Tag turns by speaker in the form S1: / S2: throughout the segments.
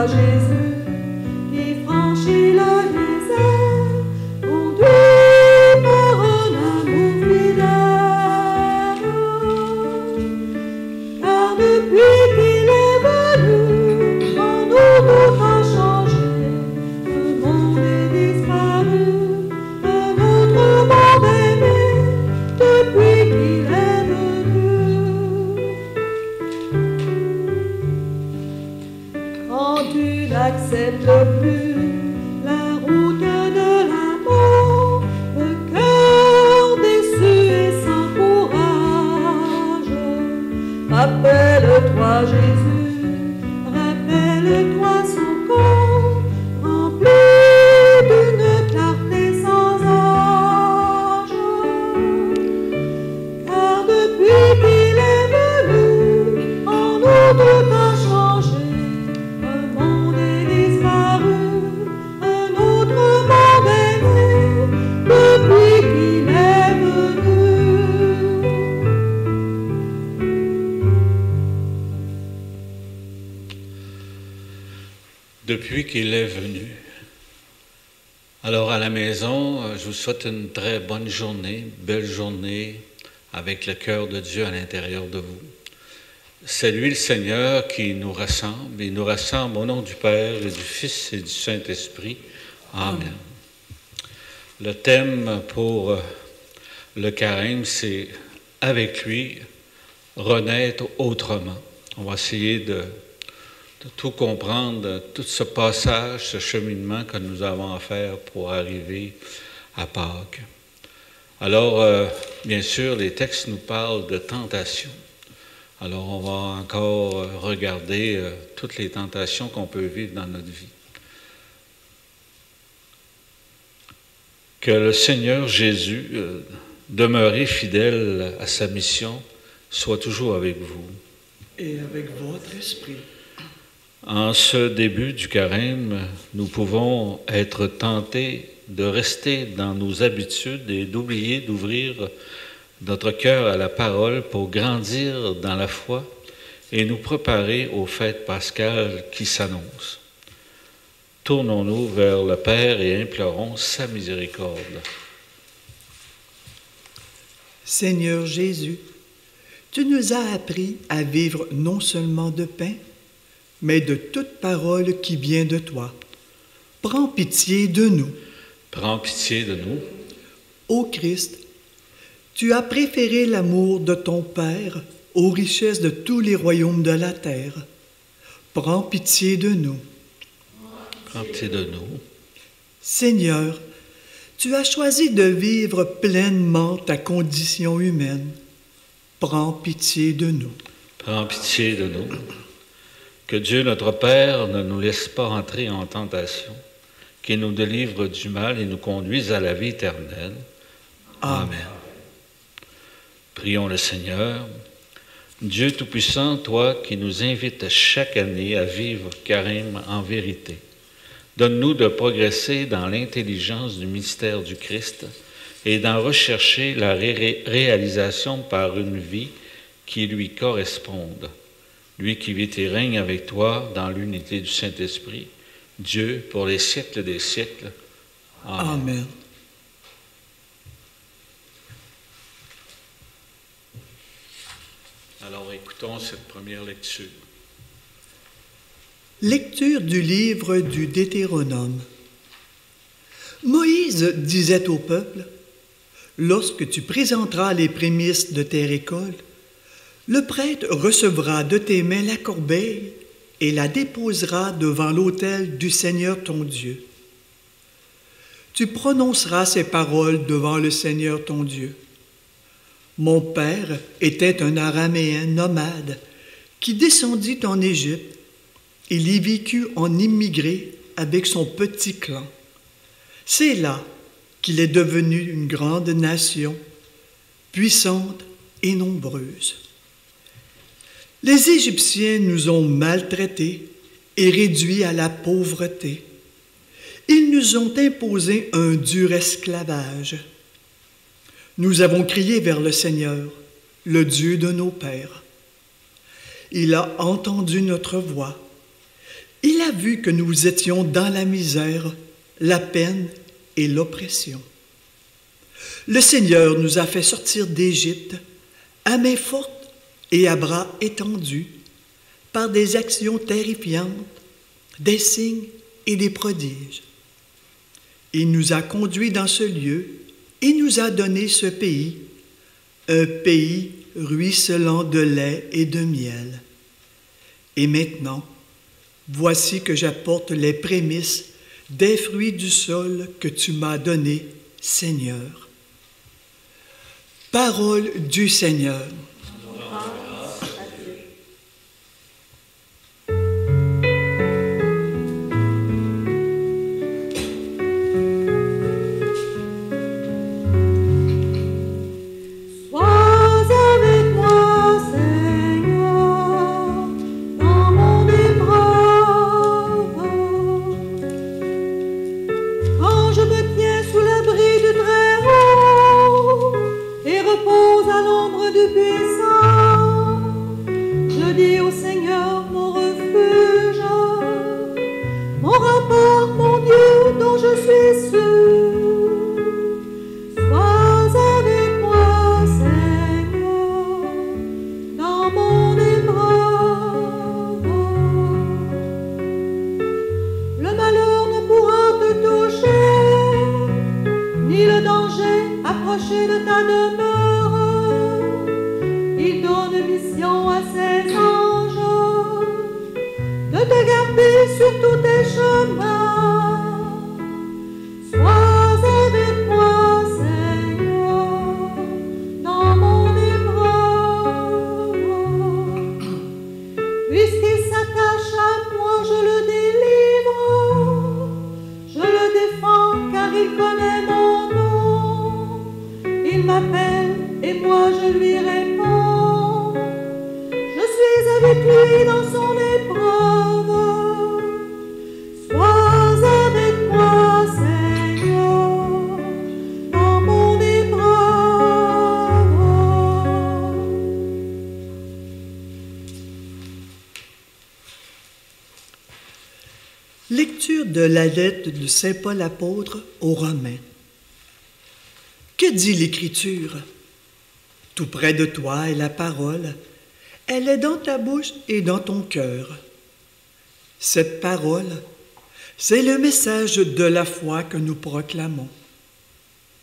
S1: toi, Jésus, qui franchit la misère, conduit par un amour fidèle. Car depuis qu'il est venu, en nous tout a changé, le monde est disparu, un autre monde est né, depuis qu'il est venu. Quand tu n'acceptes plus la route de l'amour, le cœur déçu et sans courage, rappelle-toi Jésus, rappelle-toi son corps, rempli d'une clarté sans âge. Car depuis qu'il est venu, en nous tout a changé, un monde est disparu, un autre monde est né, depuis qu'il est venu.
S2: Depuis qu'il est venu. Alors à la maison, je vous souhaite une très bonne journée, belle journée, avec le cœur de Dieu à l'intérieur de vous. C'est lui le Seigneur qui nous rassemble. Il nous rassemble au nom du Père et du Fils et du Saint-Esprit. Amen. Le thème pour le carême, c'est « Avec lui, renaître autrement ». On va essayer de tout comprendre, tout ce passage, ce cheminement que nous avons à faire pour arriver à Pâques. Alors, bien sûr, les textes nous parlent de tentation. Alors, on va encore regarder toutes les tentations qu'on peut vivre dans notre vie. Que le Seigneur Jésus, demeuré fidèle à sa mission, soit toujours avec vous.
S3: Et avec votre esprit.
S2: En ce début du carême, nous pouvons être tentés de rester dans nos habitudes et d'oublier d'ouvrir notre cœur à la parole pour grandir dans la foi et nous préparer aux fêtes pascales qui s'annoncent. Tournons-nous vers le Père et implorons sa miséricorde.
S3: Seigneur Jésus, tu nous as appris à vivre non seulement de pain, mais de toute parole qui vient de toi. Prends pitié de nous.
S2: Prends pitié de nous.
S3: Ô Christ, tu as préféré l'amour de ton Père aux richesses de tous les royaumes de la terre. Prends pitié de nous.
S2: Prends pitié de nous.
S3: Seigneur, tu as choisi de vivre pleinement ta condition humaine. Prends pitié de nous.
S2: Prends pitié de nous. Que Dieu notre Père ne nous laisse pas entrer en tentation, qu'il nous délivre du mal et nous conduise à la vie éternelle. Amen. Prions le Seigneur. Dieu Tout-Puissant, toi qui nous invites chaque année à vivre carême en vérité, donne-nous de progresser dans l'intelligence du mystère du Christ et d'en rechercher la réalisation par une vie qui lui corresponde. Lui qui vit et règne avec toi dans l'unité du Saint-Esprit, Dieu pour les siècles des siècles. Amen.
S3: Amen.
S2: Alors écoutons cette première lecture.
S3: Lecture du livre du Deutéronome. Moïse disait au peuple, « Lorsque tu présenteras les prémices de tes récoltes, le prêtre recevra de tes mains la corbeille et la déposera devant l'autel du Seigneur ton Dieu. Tu prononceras ces paroles devant le Seigneur ton Dieu. Mon père était un Araméen nomade qui descendit en Égypte. Il y vécut en immigré avec son petit clan. C'est là qu'il est devenu une grande nation, puissante et nombreuse. Les Égyptiens nous ont maltraités et réduits à la pauvreté. Ils nous ont imposé un dur esclavage. Nous avons crié vers le Seigneur, le Dieu de nos pères. Il a entendu notre voix. Il a vu que nous étions dans la misère, la peine et l'oppression. Le Seigneur nous a fait sortir d'Égypte à main forte et à bras étendus par des actions terrifiantes, des signes et des prodiges. Il nous a conduits dans ce lieu et nous a donné ce pays, un pays ruisselant de lait et de miel. Et maintenant, voici que j'apporte les prémices des fruits du sol que tu m'as donnés, Seigneur. Parole du Seigneur. Lecture de la lettre de Saint Paul apôtre aux Romains. Que dit l'Écriture? Tout près de toi est la parole, elle est dans ta bouche et dans ton cœur. Cette parole, c'est le message de la foi que nous proclamons.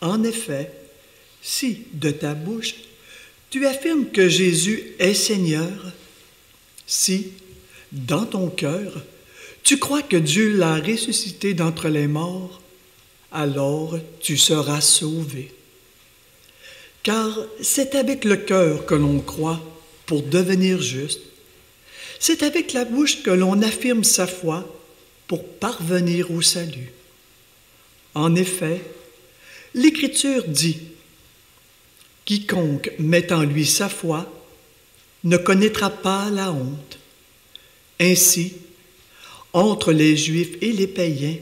S3: En effet, si de ta bouche tu affirmes que Jésus est Seigneur, si dans ton cœur tu crois que Dieu l'a ressuscité d'entre les morts, alors tu seras sauvé. Car c'est avec le cœur que l'on croit pour devenir juste. C'est avec la bouche que l'on affirme sa foi pour parvenir au salut. En effet, l'Écriture dit « Quiconque met en lui sa foi ne connaîtra pas la honte. » Ainsi, entre les Juifs et les païens,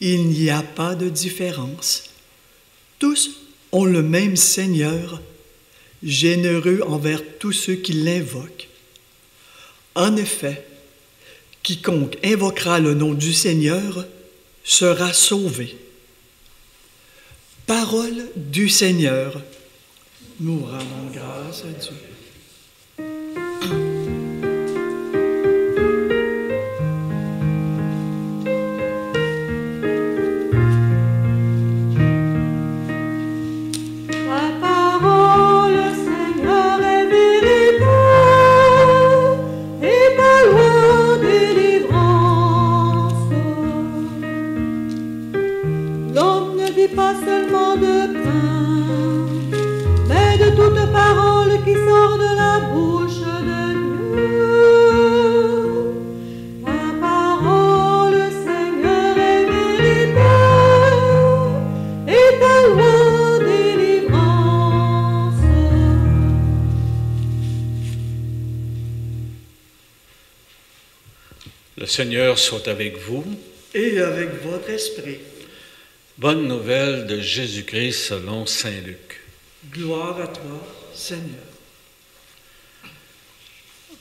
S3: il n'y a pas de différence. Tous ont le même Seigneur, généreux envers tous ceux qui l'invoquent. En effet, quiconque invoquera le nom du Seigneur sera sauvé. Parole du Seigneur. Nous rendons grâce à Dieu.
S1: Pas seulement de pain, mais de toute parole qui sort de la bouche de Dieu. Ta parole, Seigneur, est vérité, et ta loi délivrance.
S2: Le Seigneur soit avec vous.
S3: Et avec votre esprit.
S2: Bonne nouvelle de Jésus-Christ selon saint Luc.
S3: Gloire à toi, Seigneur.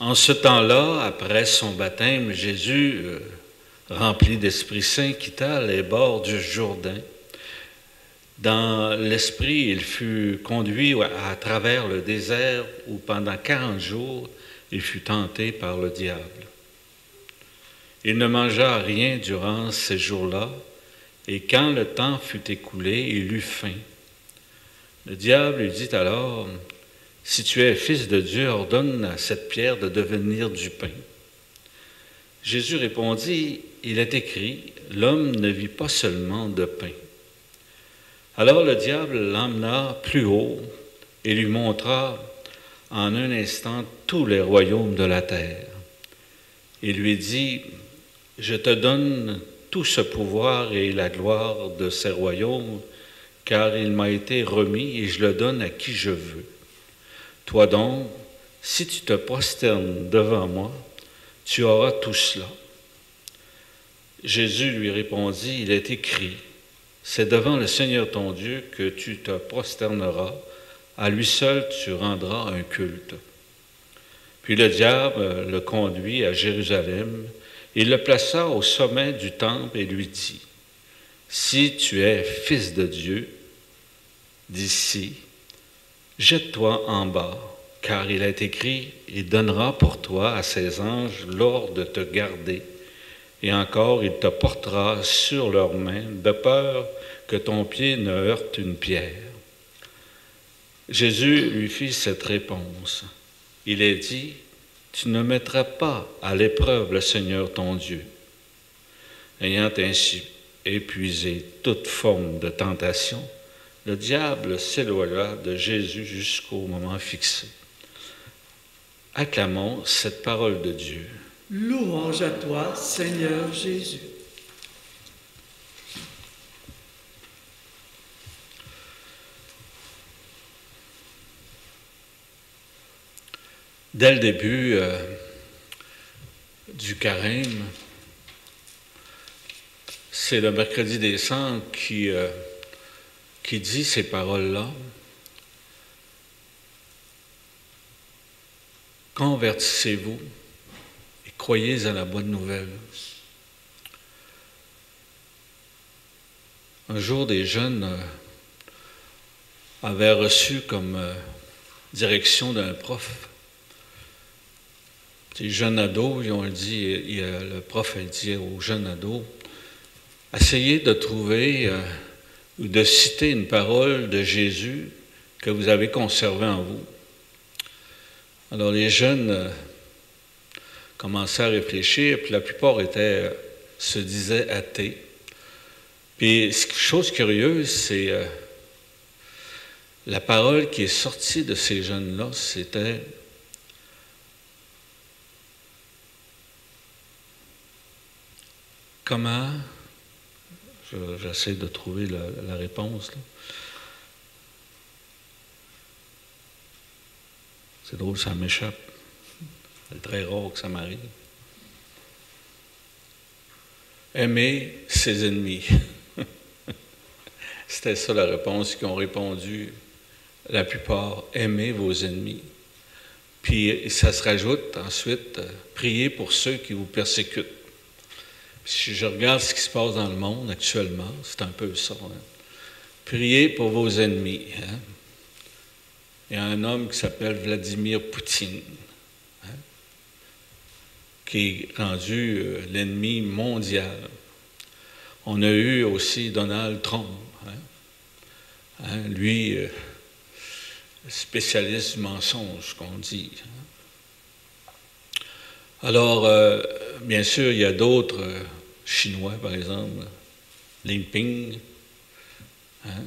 S2: En ce temps-là, après son baptême, Jésus, rempli d'Esprit Saint, quitta les bords du Jourdain. Dans l'Esprit, il fut conduit à travers le désert où pendant 40 jours, il fut tenté par le diable. Il ne mangea rien durant ces jours-là, et quand le temps fut écoulé, il eut faim. Le diable lui dit alors, « Si tu es fils de Dieu, ordonne à cette pierre de devenir du pain. » Jésus répondit, « Il est écrit, l'homme ne vit pas seulement de pain. » Alors le diable l'emmena plus haut et lui montra en un instant tous les royaumes de la terre. Il lui dit, « Je te donne tout ce pouvoir et la gloire de ces royaumes, car il m'a été remis et je le donne à qui je veux. Toi donc, si tu te prosternes devant moi, tu auras tout cela. » Jésus lui répondit, « Il est écrit, c'est devant le Seigneur ton Dieu que tu te prosterneras, à lui seul tu rendras un culte. » Puis le diable le conduit à Jérusalem, il le plaça au sommet du temple et lui dit, « Si tu es fils de Dieu, d'ici, jette-toi en bas, car il est écrit, il donnera pour toi à ses anges l'ordre de te garder, et encore il te portera sur leurs mains, de peur que ton pied ne heurte une pierre. » Jésus lui fit cette réponse. Il est dit, « Tu ne mettras pas à l'épreuve le Seigneur ton Dieu. » Ayant ainsi épuisé toute forme de tentation, le diable s'éloigna de Jésus jusqu'au moment fixé. Acclamons cette parole de Dieu.
S3: Louange à toi, Seigneur Jésus.
S2: Dès le début du carême, c'est le mercredi des Cendres qui dit ces paroles-là. Convertissez-vous et croyez à la bonne nouvelle. Un jour, des jeunes avaient reçu comme direction d'un prof. Les jeunes ados, ils ont dit, le prof a dit aux jeunes ados, essayez de trouver ou de citer une parole de Jésus que vous avez conservée en vous. Alors les jeunes commençaient à réfléchir, puis la plupart se disaient athées. Puis, chose curieuse, c'est la parole qui est sortie de ces jeunes-là, c'était comment, j'essaie de trouver la réponse, là. C'est drôle, ça m'échappe. C'est très rare que ça m'arrive. Aimer ses ennemis. C'était ça la réponse qu'ils ont répondu la plupart. Aimez vos ennemis. Puis ça se rajoute ensuite, priez pour ceux qui vous persécutent. Si je regarde ce qui se passe dans le monde actuellement, c'est un peu ça. Hein? Priez pour vos ennemis. Hein? Il y a un homme qui s'appelle Vladimir Poutine, hein? Qui est rendu l'ennemi mondial. On a eu aussi Donald Trump, hein? Hein? Lui, spécialiste du mensonge, qu'on dit. Hein? Alors, bien sûr, il y a d'autres Chinois, par exemple, Li Jinping. Hein?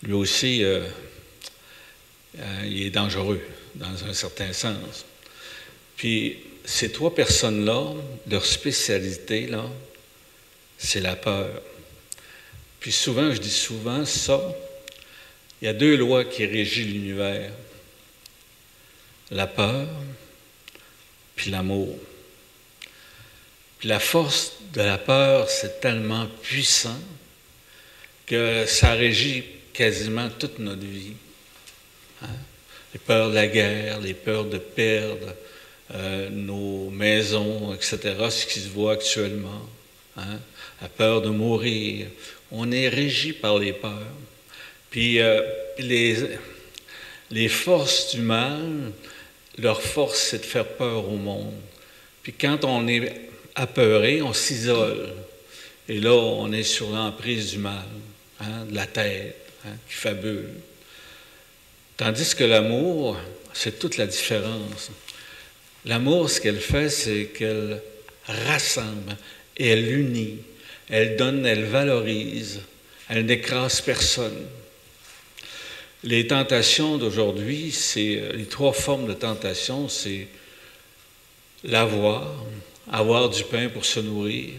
S2: Lui aussi, il est dangereux, dans un certain sens. Puis, ces trois personnes-là, leur spécialité, là, c'est la peur. Puis souvent, je dis souvent ça, il y a deux lois qui régissent l'univers. La peur, puis l'amour. Puis la force de la peur, c'est tellement puissant que ça régit quasiment toute notre vie. Hein? Les peurs de la guerre, les peurs de perdre nos maisons, etc., ce qui se voit actuellement, hein, la peur de mourir. On est régi par les peurs. Puis les forces du mal, leur force, c'est de faire peur au monde. Puis quand on est apeuré, on s'isole. Et là, on est sur l'emprise du mal, hein, de la tête, hein, qui fabule. Tandis que l'amour, c'est toute la différence. L'amour, ce qu'elle fait, c'est qu'elle rassemble, et elle unit, elle donne, elle valorise, elle n'écrase personne. Les tentations d'aujourd'hui, c'est les trois formes de tentation, c'est l'avoir, avoir du pain pour se nourrir,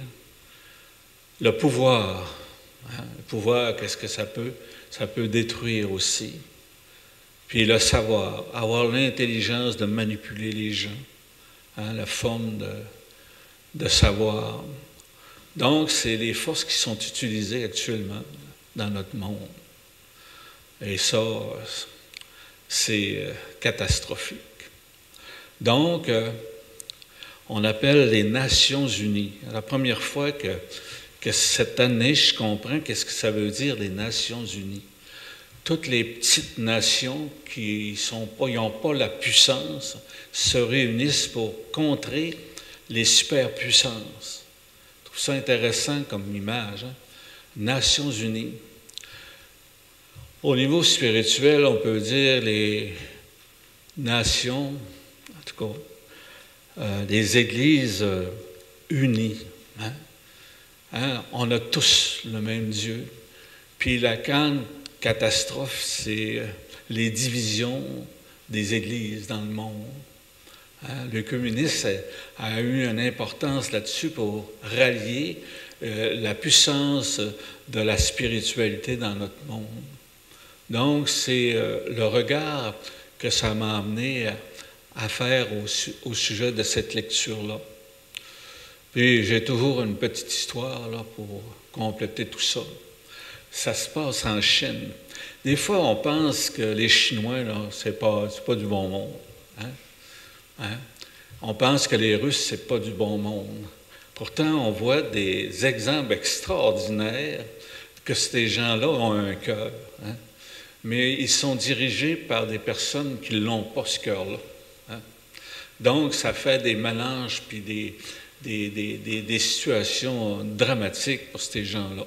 S2: le pouvoir. Hein, le pouvoir, qu'est-ce que ça peut? Ça peut détruire aussi. Puis le savoir, avoir l'intelligence de manipuler les gens, hein, la forme de savoir. Donc, c'est les forces qui sont utilisées actuellement dans notre monde. Et ça, c'est catastrophique. Donc, on appelle les Nations Unies. La première fois que cette année, je comprends qu'est-ce que ça veut dire, les Nations Unies. Toutes les petites nations qui n'ont pas la puissance se réunissent pour contrer les superpuissances. Je trouve ça intéressant comme image, hein? Nations Unies. Au niveau spirituel, on peut dire les nations, en tout cas, les églises unies. Hein? Hein? On a tous le même Dieu. Puis la grande catastrophe, c'est les divisions des églises dans le monde. Hein? Le communisme a eu une importance là-dessus pour rallier la puissance de la spiritualité dans notre monde. Donc, c'est le regard que ça m'a amené à faire au sujet de cette lecture-là. Puis, j'ai toujours une petite histoire là, pour compléter tout ça. Ça se passe en Chine. Des fois, on pense que les Chinois, là, c'est pas du bon monde. Hein? Hein? On pense que les Russes, c'est pas du bon monde. Pourtant, on voit des exemples extraordinaires que ces gens-là ont un cœur. Hein? Mais ils sont dirigés par des personnes qui n'ont pas ce cœur-là. Hein? Donc, ça fait des mélanges puis des situations dramatiques pour ces gens-là.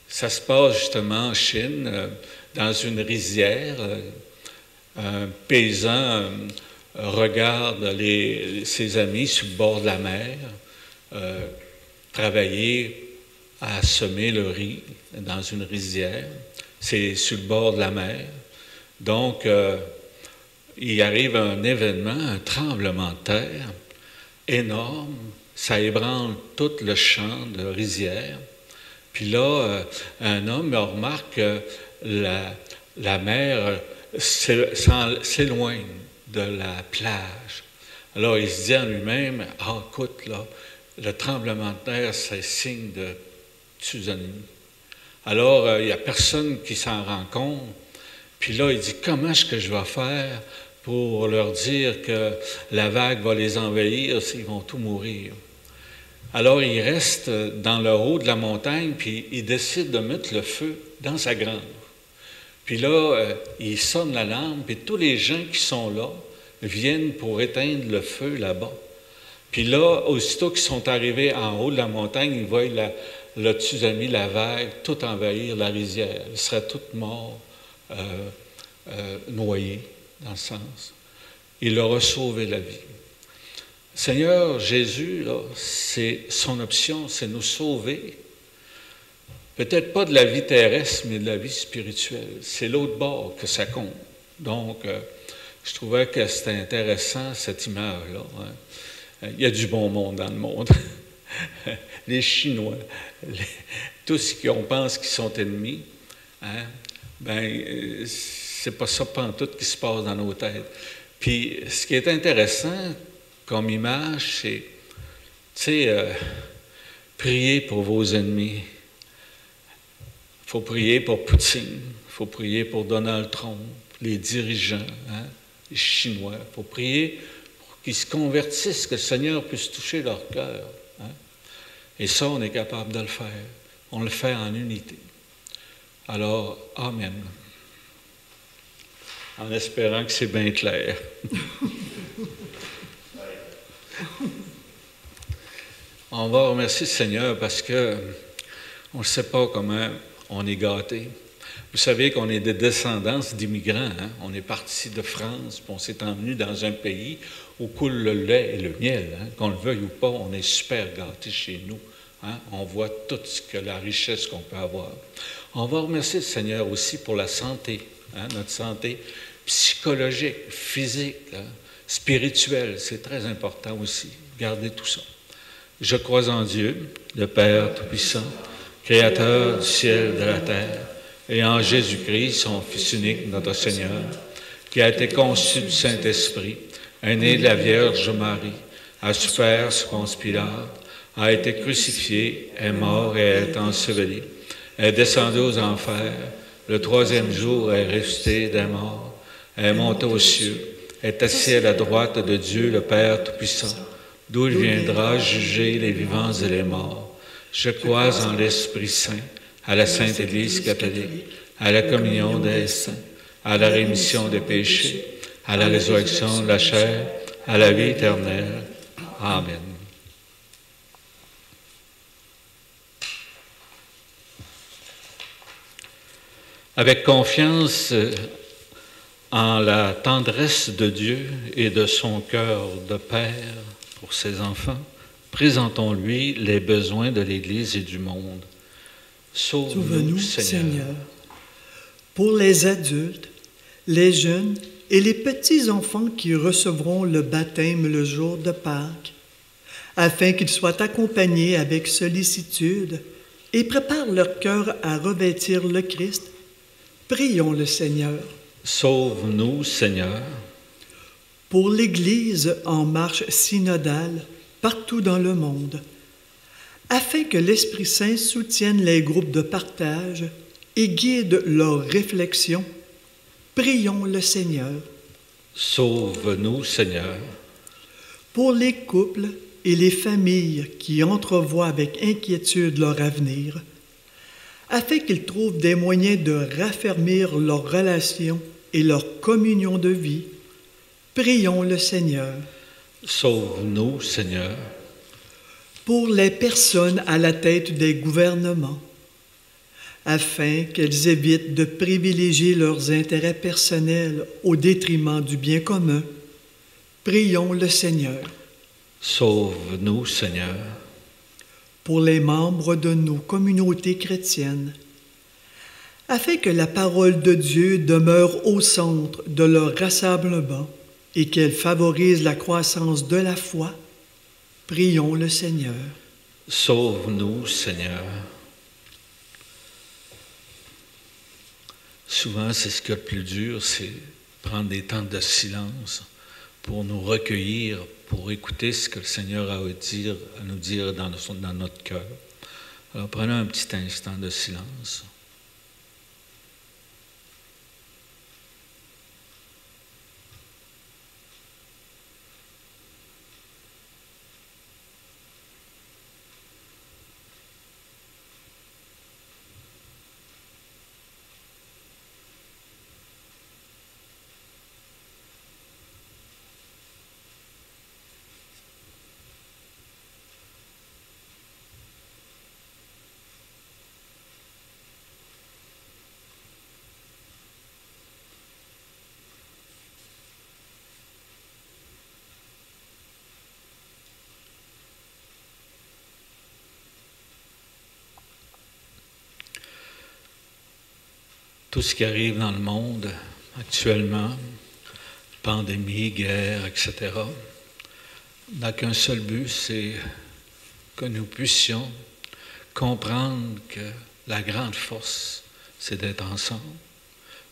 S2: Ça se passe justement en Chine, dans une rizière. Un paysan regarde ses amis sur le bord de la mer travailler à semer le riz dans une rizière. C'est sur le bord de la mer. Donc, il arrive un événement, un tremblement de terre énorme. Ça ébranle tout le champ de rizière. Puis là, un homme remarque que la mer s'éloigne de la plage. Alors, il se dit en lui-même, « Ah, écoute, là, le tremblement de terre, c'est signe de tsunami. » Alors, il n'y a personne qui s'en rend compte. Puis là, il dit, « Comment est-ce que je vais faire pour leur dire que la vague va les envahir, ils vont tous mourir? » Alors, il reste dans le haut de la montagne, puis il décide de mettre le feu dans sa grange. Puis là, il sonne l'alarme, puis tous les gens qui sont là viennent pour éteindre le feu là-bas. Puis là, aussitôt qu'ils sont arrivés en haut de la montagne, ils voient le tsunami, la vague, tout envahir la rizière. Ils seraient tous morts, noyés, dans le sens. Il leur a sauvé la vie. Seigneur Jésus, là, c'est son option, c'est nous sauver. Peut-être pas de la vie terrestre, mais de la vie spirituelle. C'est l'autre bord que ça compte. Donc, je trouvais que c'était intéressant, cette image-là. Hein. Il y a du bon monde dans le monde. Les Chinois, tous ceux qui on pense qu'ils sont ennemis, hein, ben, c'est pas ça pantoute qui se passe dans nos têtes. Puis, ce qui est intéressant comme image, c'est, tu sais, priez pour vos ennemis. Il faut prier pour Poutine, il faut prier pour Donald Trump, les dirigeants, hein, les Chinois. Il faut prier pour qui se convertissent, que le Seigneur puisse toucher leur cœur. Hein? Et ça, on est capable de le faire. On le fait en unité. Alors, amen. En espérant que c'est bien clair. On va remercier le Seigneur parce que on ne sait pas comment on est gâtés. Vous savez qu'on est des descendants d'immigrants. Hein? On est parti de France, puis on s'est emmené dans un pays où coule le lait et le miel. Hein? Qu'on le veuille ou pas, on est super gâtés chez nous. Hein? On voit toute la richesse qu'on peut avoir. On va remercier le Seigneur aussi pour la santé, hein? Notre santé psychologique, physique, hein? Spirituelle. C'est très important aussi. Gardez tout ça. Je crois en Dieu, le Père Tout-Puissant, Créateur du ciel et de la terre, et en Jésus-Christ, son Fils unique, notre Seigneur, qui a été conçu du Saint-Esprit, est né de la Vierge Marie, a souffert sous Ponce Pilate, a été crucifié, est mort et est enseveli, est descendu aux enfers, le troisième jour est ressuscité des morts, est monté aux cieux, est assis à la droite de Dieu, le Père Tout-Puissant, d'où il viendra juger les vivants et les morts. Je crois en l'Esprit Saint, à la Sainte Église catholique, à la communion des saints, à la rémission des péchés, à la résurrection de la chair, à la vie éternelle. Amen. Avec confiance en la tendresse de Dieu et de son cœur de Père pour ses enfants, présentons-lui les besoins de l'Église et du monde. Sauve-nous, Seigneur.
S3: Pour les adultes, les jeunes et les petits-enfants qui recevront le baptême le jour de Pâques, afin qu'ils soient accompagnés avec sollicitude et préparent leur cœur à revêtir le Christ, prions le Seigneur.
S2: Sauve-nous, Seigneur.
S3: Pour l'Église en marche synodale, partout dans le monde, afin que l'Esprit Saint soutienne les groupes de partage et guide leurs réflexions, prions le Seigneur.
S2: Sauve-nous, Seigneur.
S3: Pour les couples et les familles qui entrevoient avec inquiétude leur avenir, afin qu'ils trouvent des moyens de raffermir leurs relations et leur communion de vie, prions le Seigneur.
S2: Sauve-nous, Seigneur.
S3: Pour les personnes à la tête des gouvernements, afin qu'elles évitent de privilégier leurs intérêts personnels au détriment du bien commun, prions le Seigneur.
S2: Sauve-nous, Seigneur.
S3: Pour les membres de nos communautés chrétiennes, afin que la parole de Dieu demeure au centre de leur rassemblement et qu'elle favorise la croissance de la foi, prions le Seigneur.
S2: Sauve-nous, Seigneur. Souvent, c'est ce qu'il y a de plus dur, c'est prendre des temps de silence pour nous recueillir, pour écouter ce que le Seigneur a à nous dire dans notre cœur. Alors, prenons un petit instant de silence. Tout ce qui arrive dans le monde actuellement, pandémie, guerre, etc., n'a qu'un seul but, c'est que nous puissions comprendre que la grande force, c'est d'être ensemble,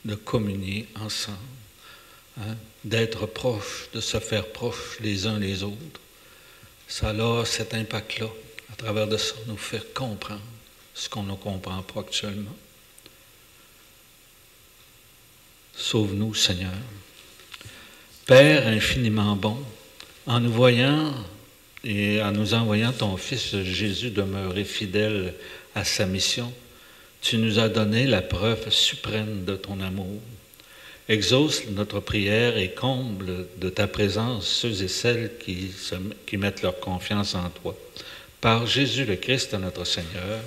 S2: de communier ensemble, hein, d'être proches, de se faire proches les uns les autres. Ça a cet impact-là, à travers de ça, nous faire comprendre ce qu'on ne comprend pas actuellement. Sauve-nous, Seigneur. Père infiniment bon, En nous voyant et en nous envoyant ton Fils Jésus demeurer fidèle à sa mission, tu nous as donné la preuve suprême de ton amour. Exauce notre prière et comble de ta présence ceux et celles qui mettent leur confiance en toi. Par Jésus le Christ, notre Seigneur.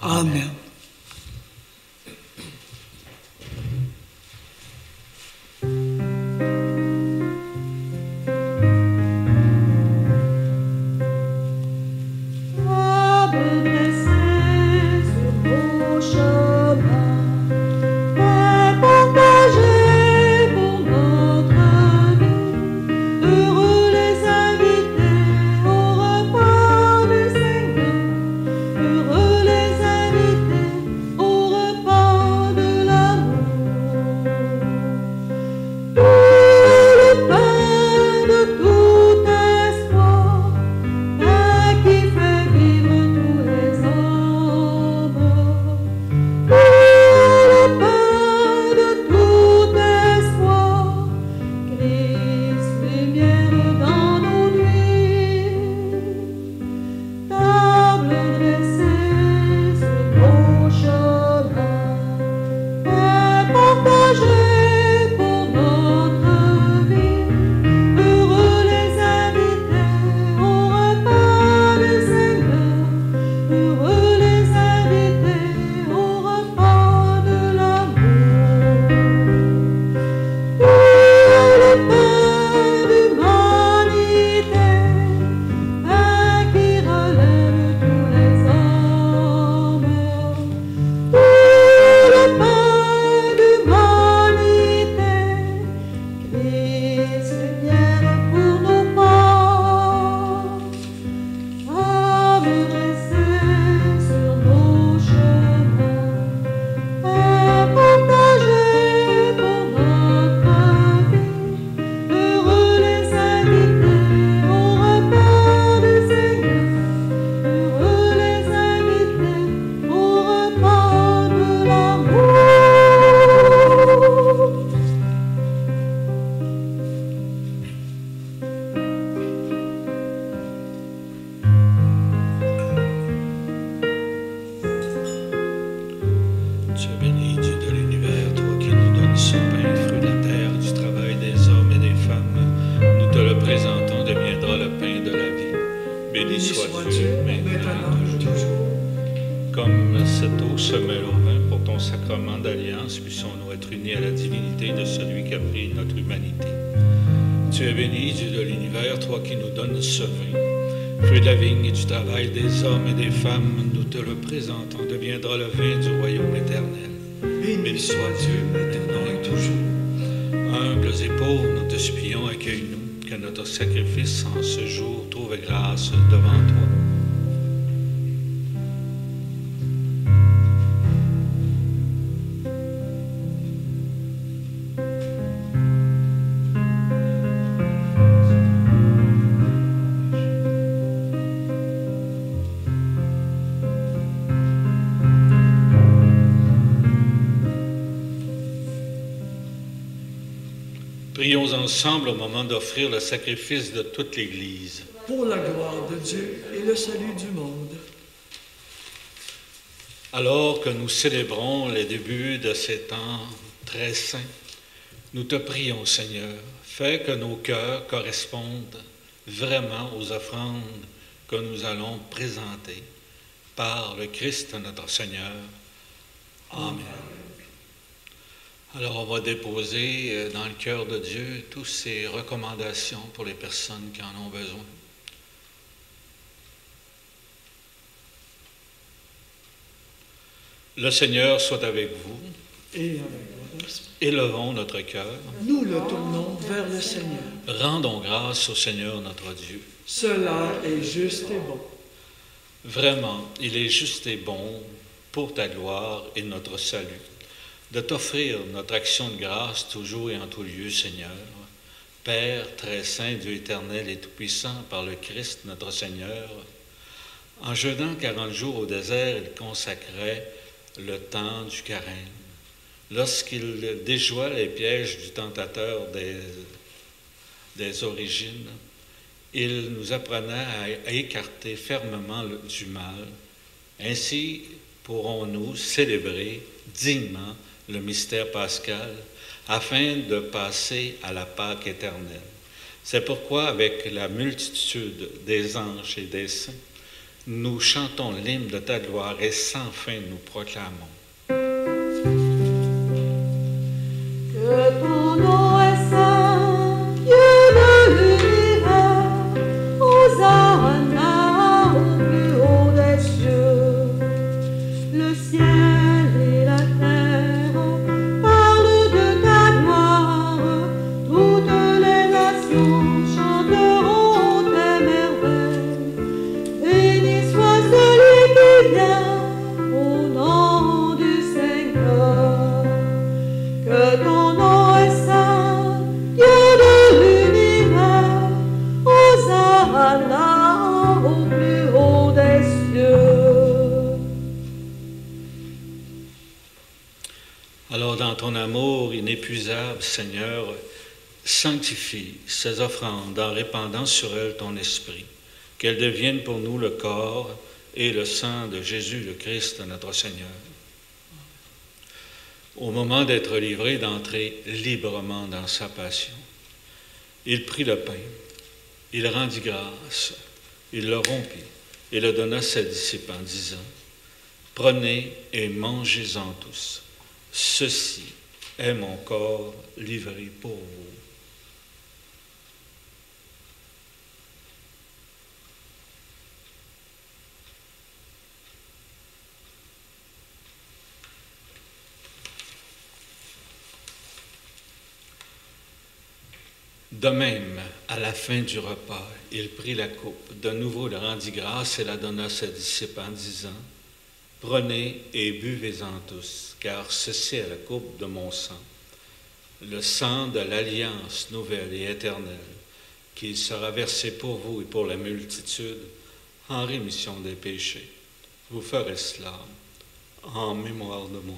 S3: Amen.
S2: Prions ensemble au moment d'offrir le sacrifice de toute l'Église.
S3: Pour la gloire de Dieu et le salut du monde.
S2: Alors que nous célébrons les débuts de ces temps très saints, nous te prions, Seigneur, fais que nos cœurs correspondent vraiment aux offrandes que nous allons présenter par le Christ notre Seigneur. Amen. Alors, on va déposer dans le cœur de Dieu toutes ces recommandations pour les personnes qui en ont besoin. Le Seigneur soit avec vous.
S3: Et avec votre esprit.
S2: Élevons notre cœur.
S3: Nous le tournons vers le Seigneur.
S2: Rendons grâce au Seigneur notre Dieu.
S3: Cela est juste et bon.
S2: Vraiment, il est juste et bon pour ta gloire et notre salut, de t'offrir notre action de grâce toujours et en tout lieu, Seigneur. Père très saint, Dieu éternel et tout-puissant, par le Christ notre Seigneur, en jeûnant 40 jours au désert, il consacrait le temps du carême. Lorsqu'il déjoua les pièges du tentateur des origines, il nous apprenait à écarter fermement du mal. Ainsi pourrons-nous célébrer dignement le mystère pascal afin de passer à la Pâque éternelle. C'est pourquoi, avec la multitude des anges et des saints, nous chantons l'hymne de ta gloire et sans fin nous proclamons.
S1: Que ton nom est saint, Dieu de l'univers, Hosanna au plus haut des cieux. Le ciel et la terre parlent de ta gloire, toutes les nations chanteront tes merveilles. Béni soit celui qui vient au nom du Seigneur. Que ton nom est saint, Dieu de l'univers, Hosanna au plus haut des cieux.
S2: Alors, dans ton amour inépuisable, Seigneur, sanctifie ces offrandes en répandant sur elles ton esprit, qu'elles deviennent pour nous le corps et le sang de Jésus le Christ, notre Seigneur. Au moment d'être livré, d'entrer librement dans sa passion, il prit le pain, il rendit grâce, il le rompit et le donna à ses disciples en disant, « Prenez et mangez-en tous. Ceci est mon corps livré pour vous. » De même, à la fin du repas, il prit la coupe, de nouveau le rendit grâce et la donna à ses disciples en disant, « Prenez et buvez-en tous, car ceci est la coupe de mon sang, le sang de l'alliance nouvelle et éternelle, qui sera versé pour vous et pour la multitude en rémission des péchés. Vous ferez cela en mémoire de moi. »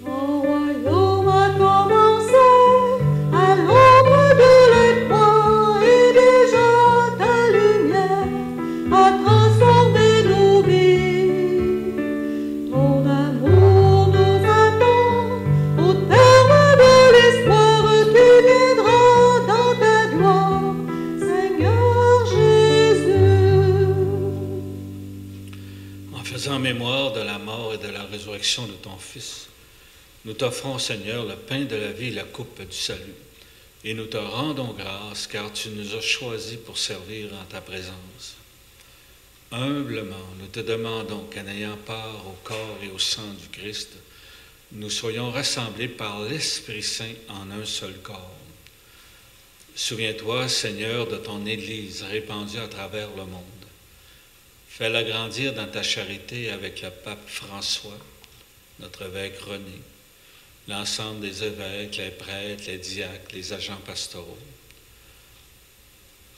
S1: Ton royaume a commencé à l'ombre de la croix et déjà ta lumière a transformé nos vies. Ton amour nous attend au terme de l'espoir, tu viendras dans ta gloire, Seigneur Jésus.
S2: En faisant mémoire de la mort et de la résurrection de ton Fils, nous t'offrons, Seigneur, le pain de la vie et la coupe du salut. Et nous te rendons grâce, car tu nous as choisis pour servir en ta présence. Humblement, nous te demandons qu'en ayant part au corps et au sang du Christ, nous soyons rassemblés par l'Esprit Saint en un seul corps. Souviens-toi, Seigneur, de ton Église répandue à travers le monde. Fais-la grandir dans ta charité avec le pape François, notre évêque René, l'ensemble des évêques, les prêtres, les diacres, les agents pastoraux.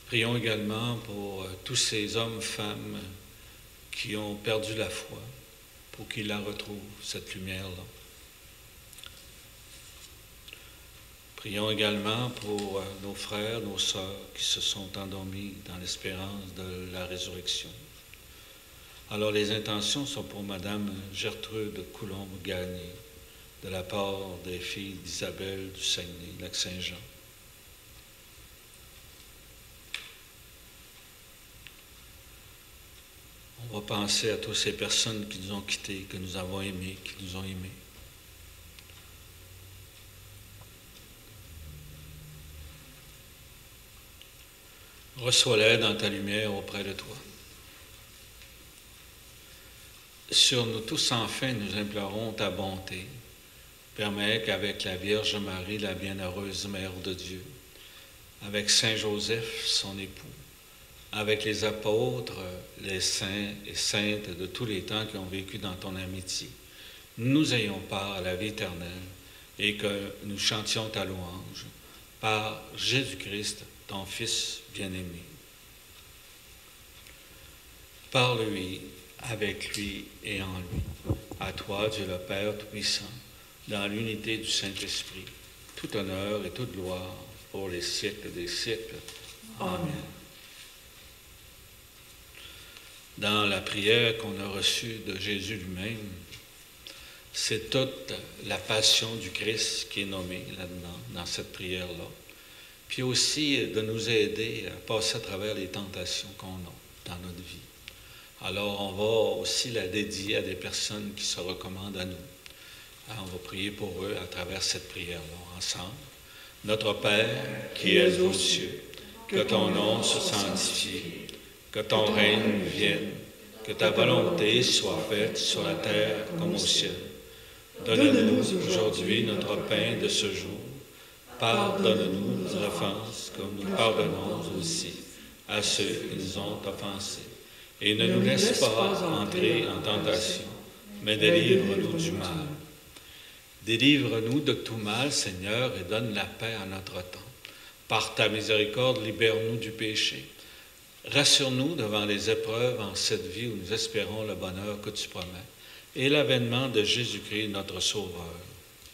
S2: Prions également pour tous ces hommes, femmes qui ont perdu la foi, pour qu'ils la retrouvent, cette lumière-là. Prions également pour nos frères, nos sœurs qui se sont endormis dans l'espérance de la résurrection. Alors les intentions sont pour Madame Gertrude Coulombe-Gagné, de la part des filles d'Isabelle du Saguenay, Lac-Saint-Jean. On va penser à toutes ces personnes qui nous ont quittés, que nous avons aimés, qui nous ont aimés. Reçois-les dans ta lumière auprès de toi. Sur nous tous, enfin, nous implorons ta bonté. Permets qu'avec la Vierge Marie, la bienheureuse Mère de Dieu, avec Saint Joseph, son époux, avec les apôtres, les saints et saintes de tous les temps qui ont vécu dans ton amitié, nous ayons part à la vie éternelle et que nous chantions ta louange par Jésus-Christ, ton Fils bien-aimé. Par lui, avec lui et en lui, à toi, Dieu le Père Tout-Puissant, dans l'unité du Saint-Esprit, tout honneur et toute gloire pour les siècles des siècles. Amen. Dans la prière qu'on a reçue de Jésus lui-même, c'est toute la passion du Christ qui est nommée là-dedans, dans cette prière-là. Puis aussi de nous aider à passer à travers les tentations qu'on a dans notre vie. Alors, on va aussi la dédier à des personnes qui se recommandent à nous. Alors, on va prier pour eux à travers cette prière-là, ensemble. Notre Père, qui es aux cieux, que ton nom soit sanctifié, que ton règne vienne, que ta volonté soit faite sur la terre comme au ciel. Donne-nous aujourd'hui notre pain de ce jour. Pardonne-nous nos offenses, comme nous pardonnons aussi à ceux qui nous ont offensés. Et ne nous laisse pas entrer en tentation, mais délivre-nous du mal. Délivre-nous de tout mal, Seigneur, et donne la paix à notre temps. Par ta miséricorde, libère-nous du péché. Rassure-nous devant les épreuves en cette vie où nous espérons le bonheur que tu promets et l'avènement de Jésus-Christ, notre Sauveur.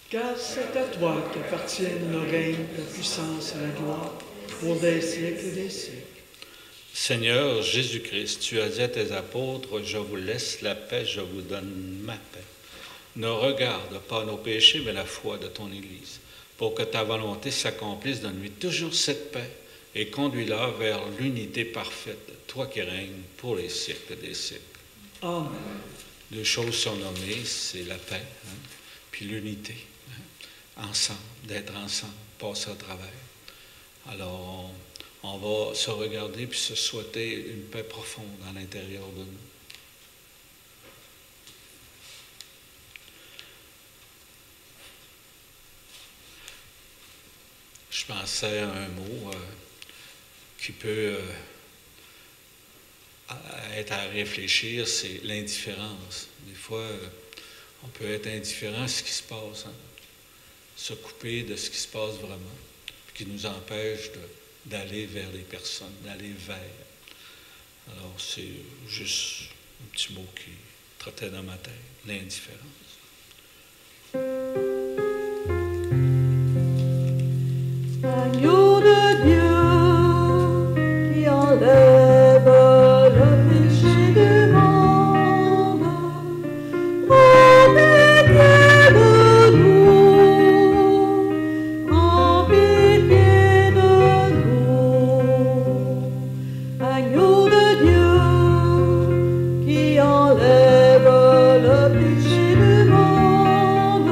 S3: Car c'est à toi qu'appartiennent le règne, la puissance et la gloire, pour des siècles et des siècles.
S2: Seigneur Jésus-Christ, tu as dit à tes apôtres, « Je vous laisse la paix, je vous donne ma paix. » Ne regarde pas nos péchés, mais la foi de ton Église. Pour que ta volonté s'accomplisse, donne-lui toujours cette paix et conduis-la vers l'unité parfaite, toi qui règnes pour les siècles des siècles.
S3: Amen.
S2: Deux choses sont nommées, c'est la paix, puis l'unité. Ensemble, d'être ensemble, passer au travers. Alors, on va se regarder puis se souhaiter une paix profonde à l'intérieur de nous. Je pensais à un mot qui peut être à réfléchir, c'est l'indifférence. Des fois, on peut être indifférent à ce qui se passe, se couper de ce qui se passe vraiment, puis qui nous empêche d'aller vers les personnes, d'aller vers. Alors, c'est juste un petit mot qui trottait dans ma tête, l'indifférence.
S1: Agneau de Dieu qui enlève le péché du monde, prends pitié de nous, prends pitié de nous. Agneau de Dieu qui enlève le péché du monde,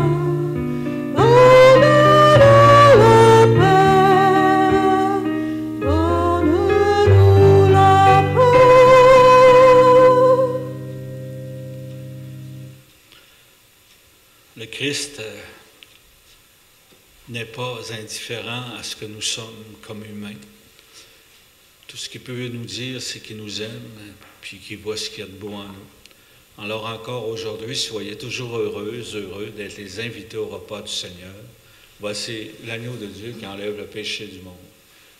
S2: Le Christ n'est pas indifférent à ce que nous sommes comme humains. Tout ce qu'il peut nous dire, c'est qu'il nous aime, puis qu'il voit ce qu'il y a de beau en nous. Alors encore aujourd'hui, soyez toujours heureux d'être les invités au repas du Seigneur. Voici l'agneau de Dieu qui enlève le péché du monde.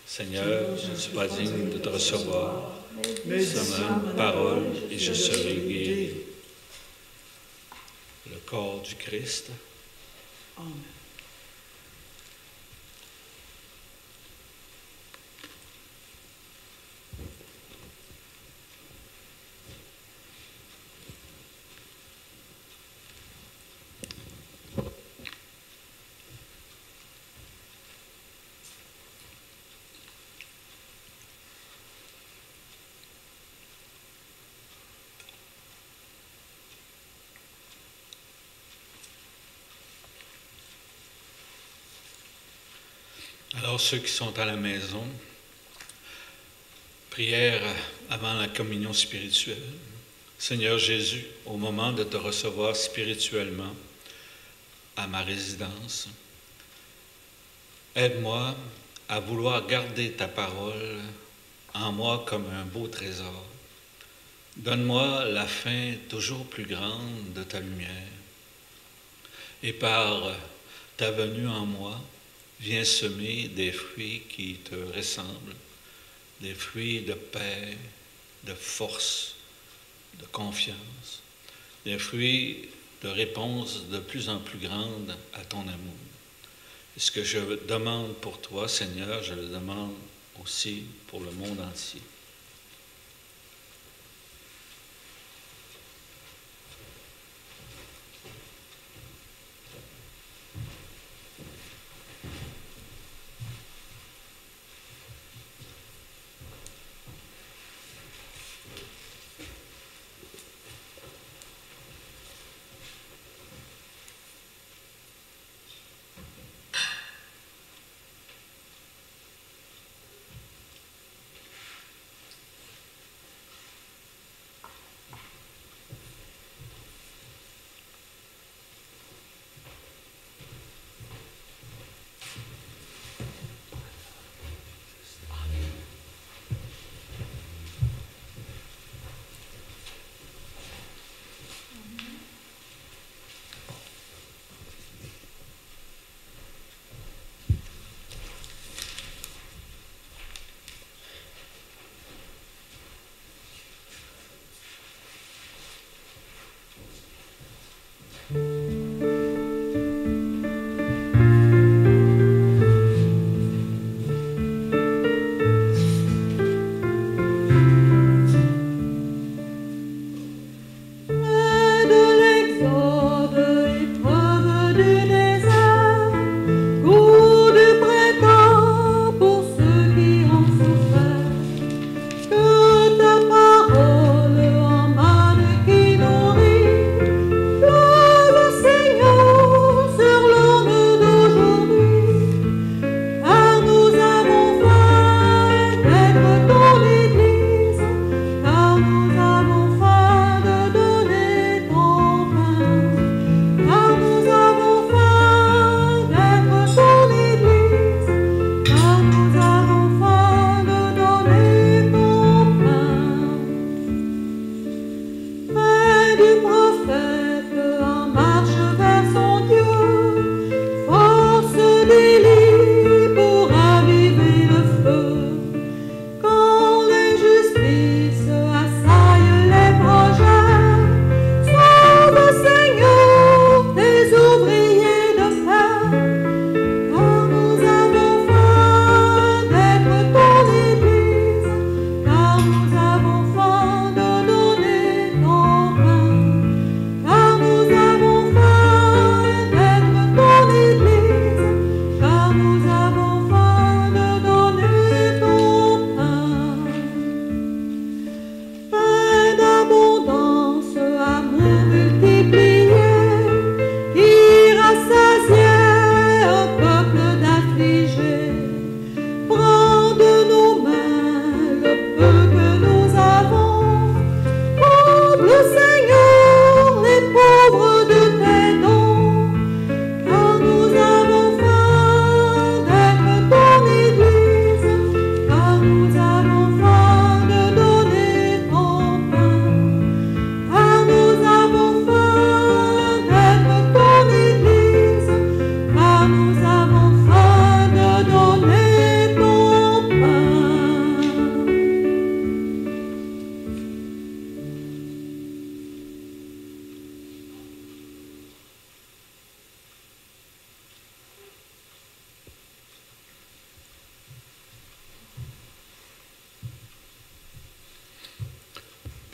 S2: Seigneur, je ne suis pas digne de te recevoir, mais seulement une parole et je serai guéri. Le corps du Christ.
S3: Amen.
S2: Alors, ceux qui sont à la maison, prière avant la communion spirituelle. Seigneur Jésus, au moment de te recevoir spirituellement à ma résidence, aide-moi à vouloir garder ta parole en moi comme un beau trésor. Donne-moi la faim toujours plus grande de ta lumière. Et par ta venue en moi, Viens semer des fruits qui te ressemblent, des fruits de paix, de force, de confiance, des fruits de réponse de plus en plus grande à ton amour. Et ce que je demande pour toi, Seigneur, je le demande aussi pour le monde entier.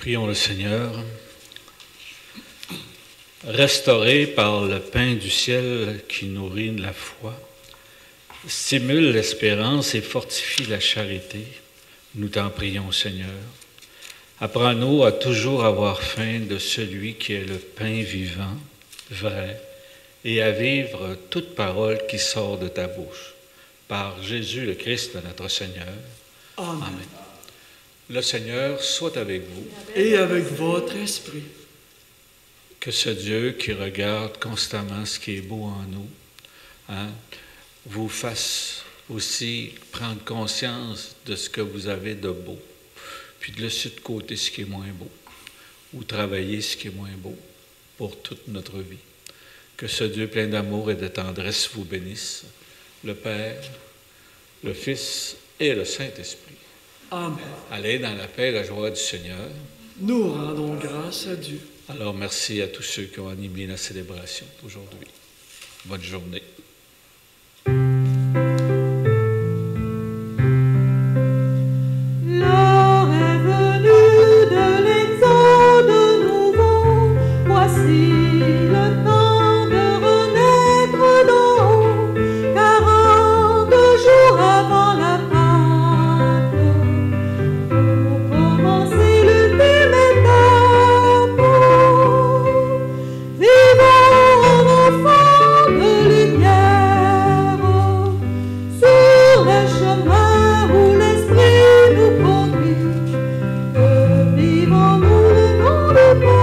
S2: Prions le Seigneur. Restauré par le pain du ciel qui nourrit la foi, stimule l'espérance et fortifie la charité, nous t'en prions, Seigneur. Apprends-nous à toujours avoir faim de celui qui est le pain vivant, vrai, et à vivre toute parole qui sort de ta bouche. Par Jésus le Christ, notre Seigneur.
S3: Amen.
S2: Amen. Le Seigneur soit avec vous.
S3: Et avec votre esprit.
S2: Que ce Dieu qui regarde constamment ce qui est beau en nous, vous fasse aussi prendre conscience de ce que vous avez de beau, puis de laisser de côté ce qui est moins beau, ou travailler ce qui est moins beau pour toute notre vie. Que ce Dieu plein d'amour et de tendresse vous bénisse, le Père, le Fils et le Saint-Esprit.
S4: Amen.
S2: Allez dans la paix et la joie du Seigneur.
S4: Nous rendons grâce à Dieu.
S2: Alors, merci à tous ceux qui ont animé la célébration d'aujourd'hui. Bonne journée.
S1: L'heure est venue de l'exode nouveau. Voici le temps de renaître d'en haut. 40 jours avant la Pâque, pour commencer l'ultime étape. Vivons enfants de lumière sur les chemins où l'Esprit nous conduit. Que vivons-nous le nom du Père.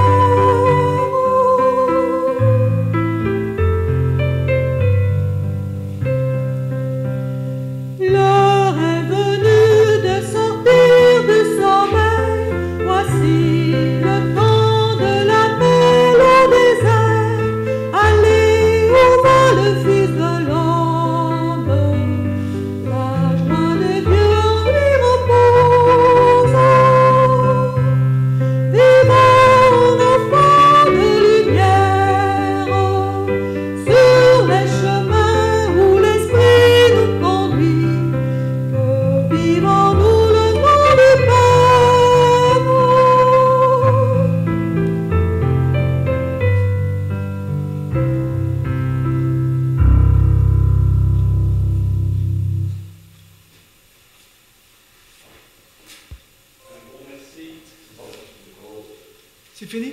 S1: L'heure est venue de sortir du sommeil. Voici le temps de l'appel au désert. Allez où va le Fils de l'homme. La joie de Dieu en lui repose. Vivons enfants de lumière sur les chemins où l'Esprit nous conduit. Que vivons-nous le nom du Père.
S4: C'est fini?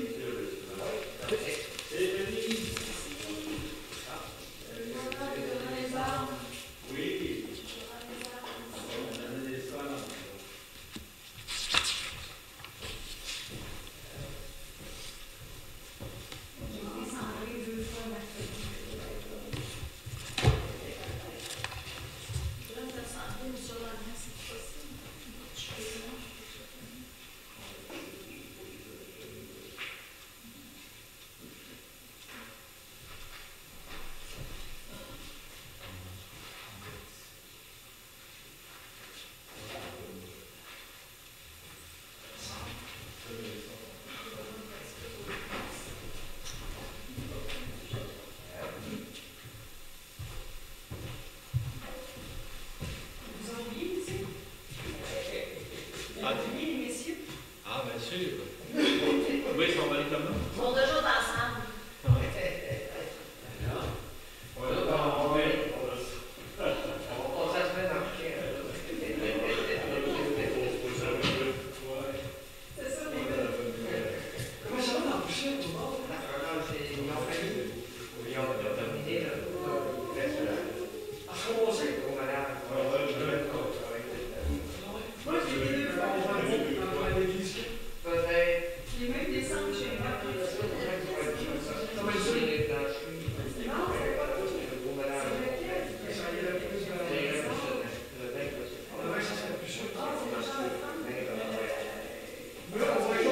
S2: Ah, bien sûr. Oui, ils sont allés comment?
S5: Ils sont deux jours ensemble. C'est ça,
S4: Comment ça va dans le boucher, tout le monde? À se reposer? Moi, j'ai des deux fois, dans l'église.
S5: les mêmes descendent chez moi.
S4: Ça va être dur. Ouais, ça serait plus sûr. Mais on va y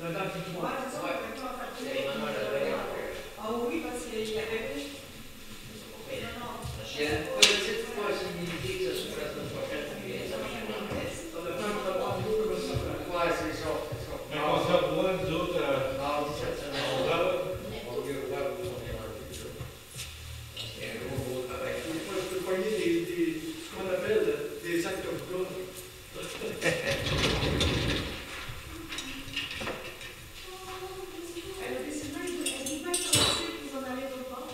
S4: la date du 3.
S5: Ah oui, parce qu'il y avait plus.
S6: Il y a une petite possibilité que ce soit la semaine prochaine.
S4: On a pas de rendez-vous comme ça.
S6: Ouais, c'est ça, c'est ça.
S2: Mais on se revoit, nous autres,
S6: Mardi cette semaine.
S2: on va.
S6: On veut voir où on est rendu. Il y a un gros travail.
S4: Des fois, je peux poigner ce qu'on appelle des actes of God.
S5: Elle a décidé de bien pressée que vous en allez d'autre part.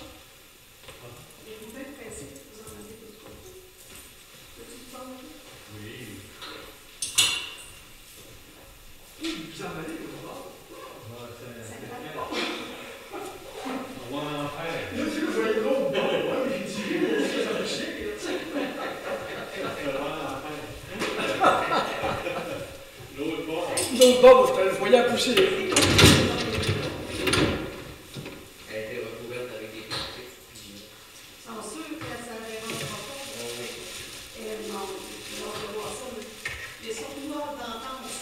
S5: Elle est bien pressée que vous en allez d'autre part. Peux-tu te parler?
S2: Oui.
S4: Vous en allez, vous va.
S2: On va en faire.
S4: Là, tu vois, je voyais l'autre bord. Ouais, mais j'ai dit, ça me chie.
S2: L'autre bord.
S4: L'autre bord, je le voyais à pousser.
S6: Elle a été recouverte avec des plastiques.
S5: Sans sûr que ça ne dérange pas. Et non, on va voir ça. Mais ils sont toujours d'entendre ça.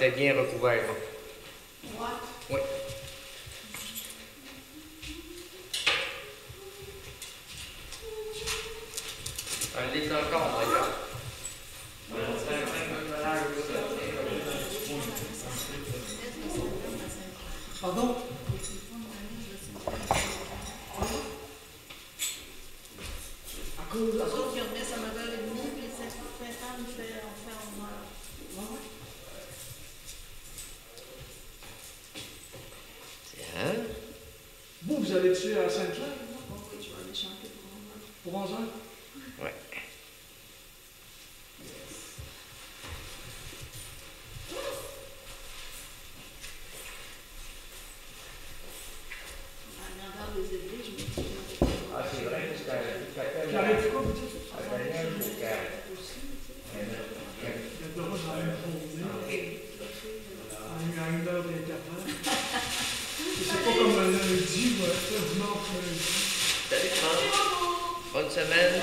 S6: était bien recouvert. Là.
S5: Ouais.
S6: Oui. Elle l'est encore d'ailleurs.
S3: Pardon? À cause de
S5: Les autres, ils remettent à 9h30, puis les 5h50, on fait en heure.
S6: Tiens.
S3: Vous allez dessus à Sainte-Claire?
S5: Oh oui, je vais aller chanter pour 11h.
S3: Pour 11 heures?
S6: Ouais.
S5: En regardant les élevés, je me dis que...
S6: Ah, c'est vrai,
S3: J'arrive quoi, vous dites?
S5: Aussi, tu sais.
S3: Il y a de l'heure dans la journée, à 1 heure d'intervalle. C'est pas comme un lundi ou un dimanche lundi.
S6: Salut, Franck. Bonne semaine.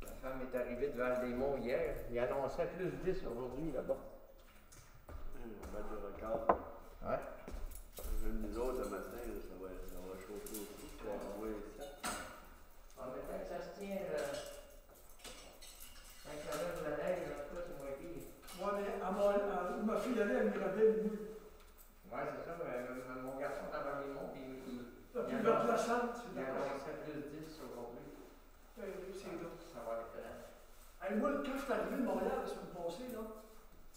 S6: La femme est arrivée de Val-des-Monts hier. Il annonçait plus 10 aujourd'hui là-bas.
S7: On va du record.
S6: Ouais.
S7: Même nous autres, le matin, là, ça va chauffer aussi. Ça va envoyer ça.
S6: En même temps que ça se tient, quand même de la neige, en tout cas, c'est moins pire.
S3: Ouais, mais ma fille allait, elle me rappelle, oui.
S6: Ouais, c'est ça, mais mon garçon est à Val-des-Monts, puis
S3: La plus belle plaçante, c'est
S6: il
S3: d'accord.
S6: annonçait plus 10 aujourd'hui.
S3: C'est là.
S6: Ça va être grand.
S3: Hey, moi, quand je suis arrivé de Montréal la semaine passée, là,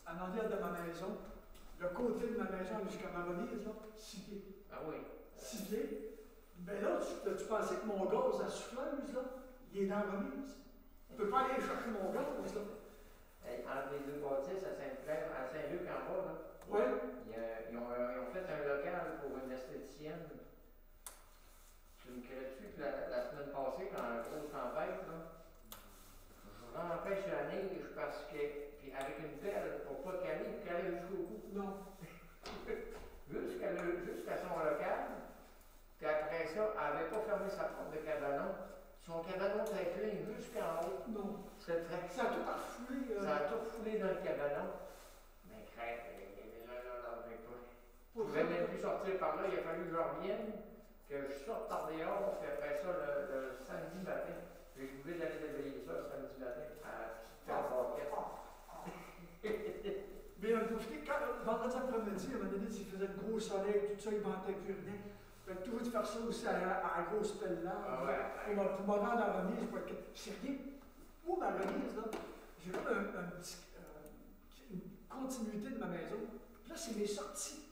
S3: en arrière de ma maison, le côté de ma maison jusqu'à ma remise, là, 6 pieds.
S6: Ah oui.
S3: 6 pieds. Ben là, tu pensais que mon gaz à souffleuse, là, il est dans la remise. On ne peut pas aller chercher mon gaz, là.
S6: Hey, entre les deux bâtisses à Saint-Clair, à Saint-Luc en bas, là,
S3: Oui.
S6: ils ont fait un local pour une esthéticienne. Tu me crées-tu que la semaine passée, quand la grosse tempête, là, je rempêche la neige parce que, puis avec une pelle pour pas caler, puis caler jusqu'au bout.
S3: Non.
S6: Jusqu'à son local, puis après ça, elle n'avait pas fermé sa porte de cabanon. Son cabanon était plein jusqu'en haut.
S3: Non.
S6: C'était très
S3: Ça a tout refoulé.
S6: Ça a tout foulé dans le cabanon. Mais crête, là, je ne pouvais même plus sortir par là. Il a fallu que je revienne, que je sorte par dehors, puis après ça, le samedi matin, j'ai oublié d'aller déblayer ça le samedi matin à faire barquette.
S3: Mais on profité, vendredi après-midi, à un moment donné, il faisait de gros soleil, tout ça, il ventait plus rien. Fait que tout de faire ça aussi à la grosse pelle là.
S6: Ah ouais.
S3: Pour me rendre à la remise, c'est rien. Moi, ma remise, là, j'ai comme une continuité de ma maison. Puis là, c'est mes sorties.